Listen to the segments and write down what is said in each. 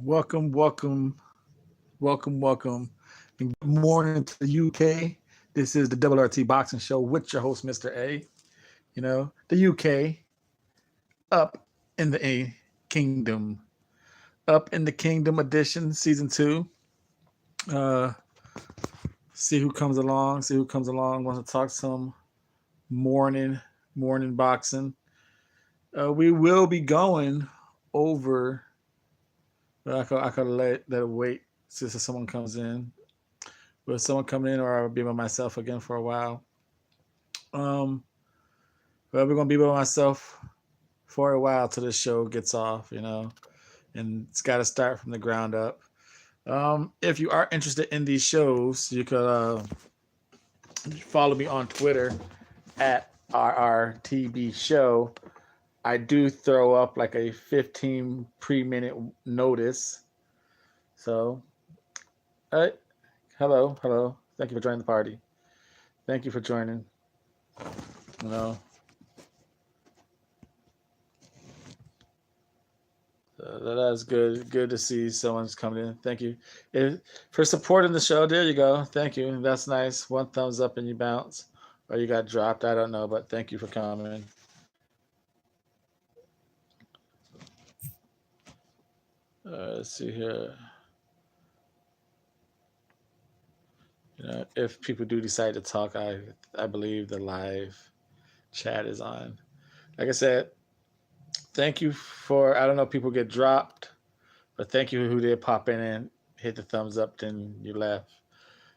Welcome, welcome, welcome. And good morning to the UK. This is the RRT Boxing Show with your host, Mr. A. The UK up in the A Kingdom. Up in the Kingdom edition, season two. Uh, see who comes along, wants to talk some morning, morning boxing. We will be going over, I could let that wait since someone comes in. With someone coming in, or I'll be by myself again for a while. Um, but we're gonna be by myself for a while till the show gets off, and it's got to start from the ground up. If you are interested in these shows, you could follow me on Twitter at RRTB Show. I do throw up like a 15 pre-minute notice. So, hey, hello. Thank you for joining the party. Thank you for joining. You know, that's good. Good to see someone's coming in. Thank you for supporting the show. There you go. Thank you. That's nice. One thumbs up and you bounce, or you got dropped. I don't know, but thank you for coming. Let's see here. If people do decide to talk, I believe the live chat is on. Like I said, thank you for. I don't know if people get dropped, but thank you who did pop in and hit the thumbs up. Then you left.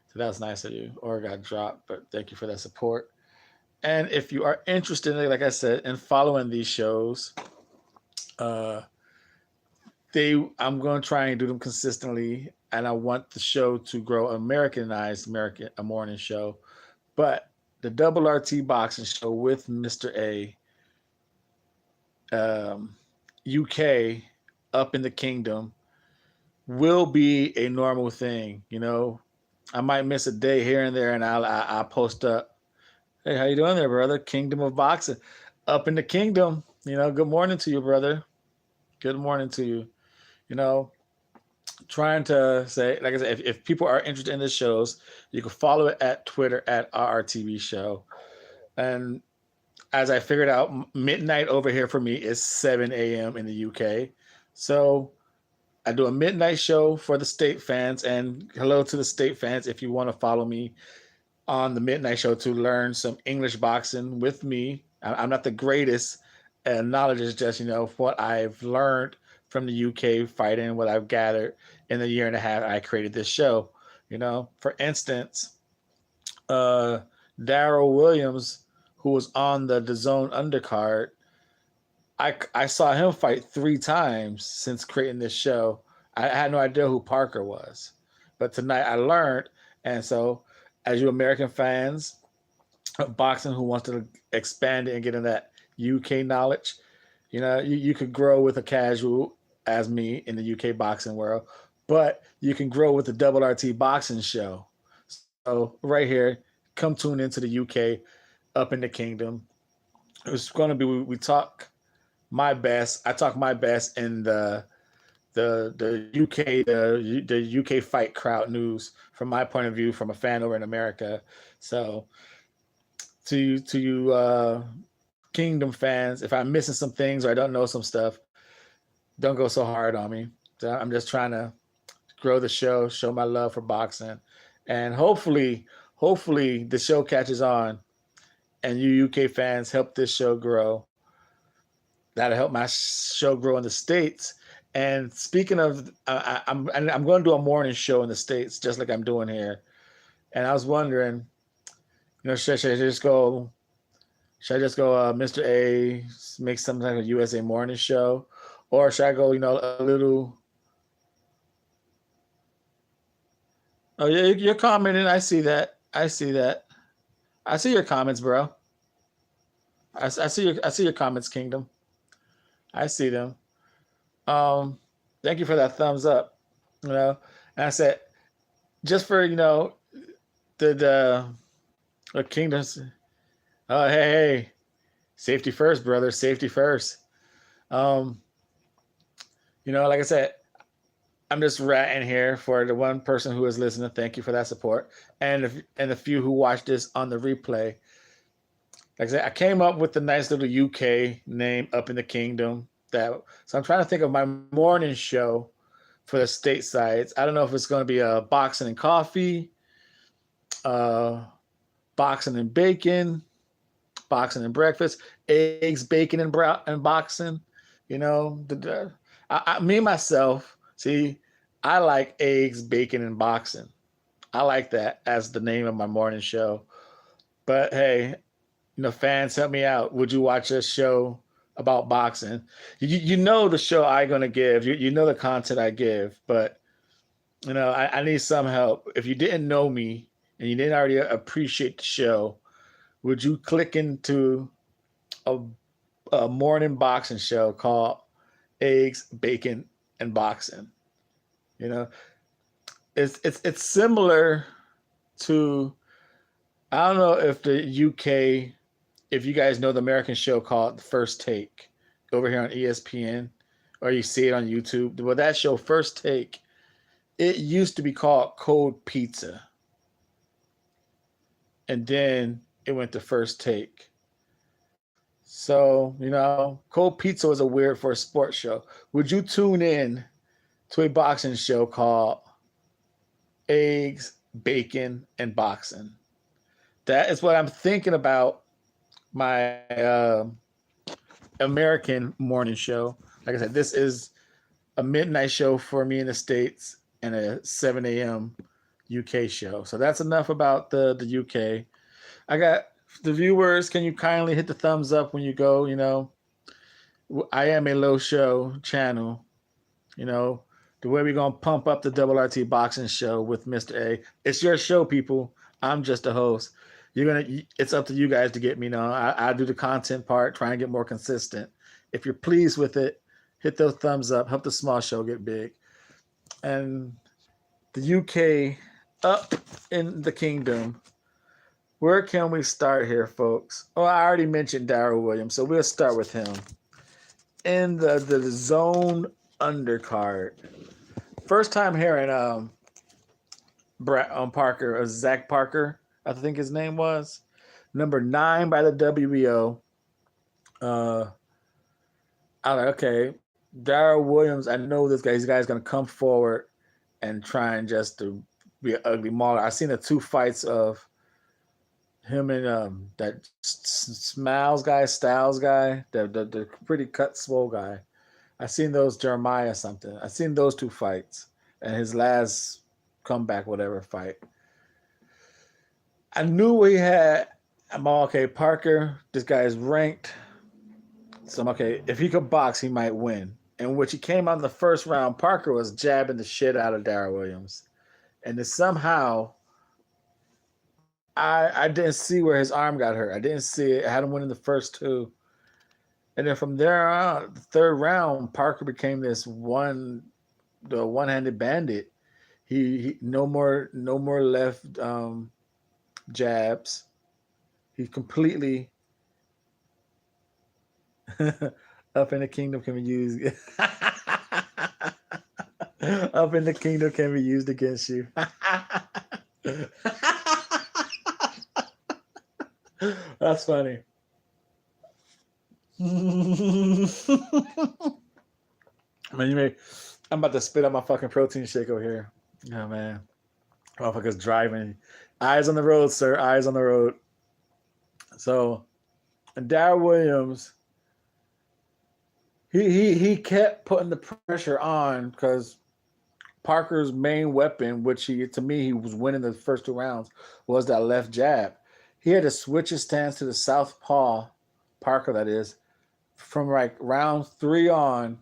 So that was nice of you. Or got dropped, but thank you for that support. And if you are interested, like I said, in following these shows, uh, I'm going to try and do them consistently, and I want the show to grow Americanized, a morning show. But the Double RT Boxing Show with Mr. UK, up in the kingdom, will be a normal thing. I might miss a day here and there, and I'll post up. Hey, how you doing there, brother? Kingdom of Boxing, up in the kingdom. Good morning to you, brother. Good morning to you. You know, Trying to say, like I said, if people are interested in the shows, you can follow it at Twitter at RRTV Show. And as I figured out, midnight over here for me is 7 a.m. in the UK. So I do a midnight show for the state fans. And hello to the state fans if you want to follow me on the midnight show to learn some English boxing with me. I'm not the greatest, and knowledge is just what I've learned from the UK fighting, what I've gathered in the year and a half I created this show. For instance, uh, Daryl Williams, who was on the Zone undercard, I saw him fight 3 times since creating this show. I had no idea who Parker was, but tonight I learned, and so as you American fans of boxing who wants to expand it and get in that UK knowledge, you could grow with a casual as me in the UK boxing world, but you can grow with the Double RT Boxing Show. So right here, come tune into the UK up in the kingdom. It's going to be we talk my best. I talk my best in the UK the UK fight crowd news from my point of view from a fan over in America. So to you Kingdom fans, if I'm missing some things or I don't know some stuff, don't go so hard on me. So I'm just trying to grow the show my love for boxing, and hopefully the show catches on, and you UK fans help this show grow. That'll help my show grow in the states. And speaking of, I'm going to do a morning show in the states, just like I'm doing here. And I was wondering, should I just go? Should I just go, Mr.A, make some kind of USA morning show, or should I go, a little? Oh yeah, you're commenting. I see that. I see that. I see your comments, bro. I see your comments, Kingdom. I see them. Um, Thank you for that thumbs up. You know, and I said just for the Kingdoms. Oh hey, safety first, brother. Safety first. Um, like I said, I'm just ratting here for the one person who is listening. Thank you for that support, and the few who watched this on the replay. Like I said, I came up with the nice little UK name, Up in the Kingdom. So I'm trying to think of my morning show for the statesides. I don't know if it's going to be a boxing and coffee, uh, boxing and bacon, boxing and breakfast, eggs, bacon, and boxing. You know, me myself, see, I like eggs, bacon, and boxing. I like that as the name of my morning show. But hey, fans, help me out. Would you watch a show about boxing? You know the show I'm gonna give. You know the content I give, but I need some help. If you didn't know me and you didn't already appreciate the show, would you click into a, a morning boxing show called Eggs, Bacon, and Boxing? You know, it's similar to, I don't know if the UK, if you guys know the American show called The First Take over here on ESPN, or you see it on YouTube. Well, that show, First Take, it used to be called Cold Pizza. And then it went to First Take. So, Cold Pizza was a weird for a sports show. Would you tune in to a boxing show called Eggs, Bacon, and Boxing? That is what I'm thinking about my American morning show. Like I said, this is a midnight show for me in the States and a 7 a.m. UK show. So that's enough about the UK. I got the viewers. Can you kindly hit the thumbs up when you go? I am a low show channel. The way we're going to pump up the RRT boxing show with Mr.A. It's your show, people. I'm just a host. It's up to you guys to get me on. I do the content part, try and get more consistent. If you're pleased with it, hit those thumbs up, help the small show get big. And the UK, Up in the Kingdom. Where can we start here, folks? Oh, I already mentioned Darrell Williams, so we'll start with him. In the zone undercard. First time hearing Parker, or Zach Parker, I think his name was. Number 9 by the WBO. I'm like, okay, Darrell Williams, I know this guy. This guy's going to come forward and try and just to be an ugly mauler. I've seen the 2 fights of him and that Styles guy, the pretty cut, swole guy. I seen those Jeremiah something. I seen those 2 fights and his last comeback, whatever fight. I knew what he had. I'm all, okay, Parker, this guy is ranked. So I'm okay, if he could box, he might win. And when he came out in the first round, Parker was jabbing the shit out of Darrell Williams. And then somehow I didn't see where his arm got hurt. I didn't see it. I had him winning the first 2. And then from there on, the third round, Parker became the one-handed bandit. He no more left jabs. He completely Up in the Kingdom can be used. Up in the Kingdom can be used against you. That's funny. Anyway, I'm about to spit out my fucking protein shake over here. Oh man, motherfucker's driving. Eyes on the road, sir. Eyes on the road. So, and Darrell Williams, he kept putting the pressure on because Parker's main weapon, which he was winning the first 2 rounds, was that left jab. He had to switch his stance to the southpaw, Parker that is, from like round 3 on.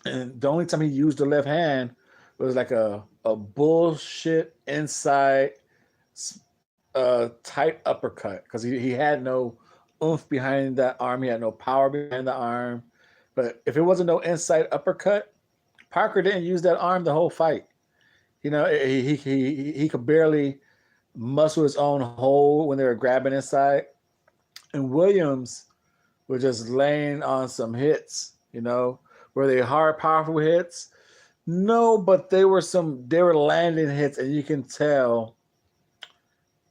And the only time he used the left hand was like a bullshit inside tight uppercut because he had no oomph behind that arm. He had no power behind the arm. But if it wasn't no inside uppercut, Parker didn't use that arm the whole fight. He could barely muscle his own hole when they were grabbing inside. And Williams was just laying on some hits, were they hard, powerful hits? No, but they were landing hits, and you can tell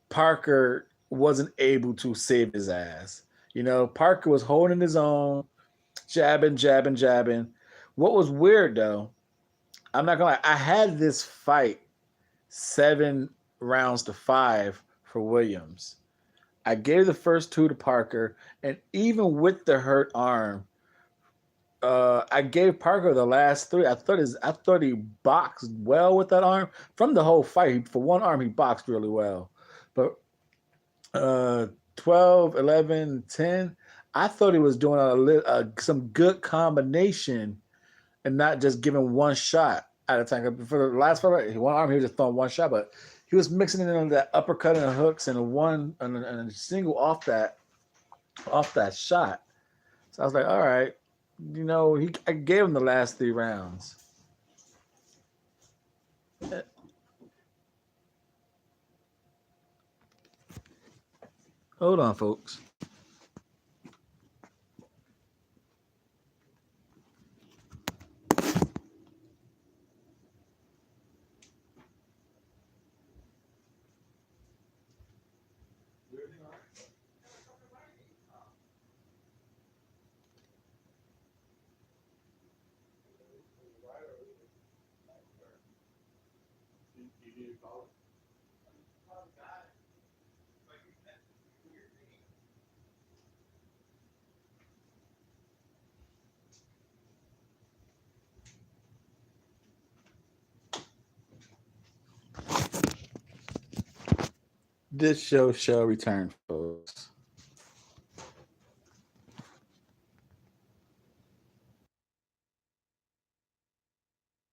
Parker wasn't able to save his ass. You know, Parker was holding his own, jabbing, jabbing, jabbing. What was weird though, I'm not gonna lie, I had this fight 7 rounds to 5 for Williams. I gave the first 2 to Parker, and even with the hurt arm, I gave Parker the last 3. I thought he boxed well with that arm from the whole fight. For one arm, he boxed really well, but uh, 12, 11, 10, I thought he was doing some good combination and not just giving one shot at a time. For the last fight, one arm, he was just throwing one shot, but he was mixing in that uppercut and the hooks and a single off that shot. So I was like, all right, you know, I gave him the last 3 rounds. Hold on, folks. This show shall return, folks.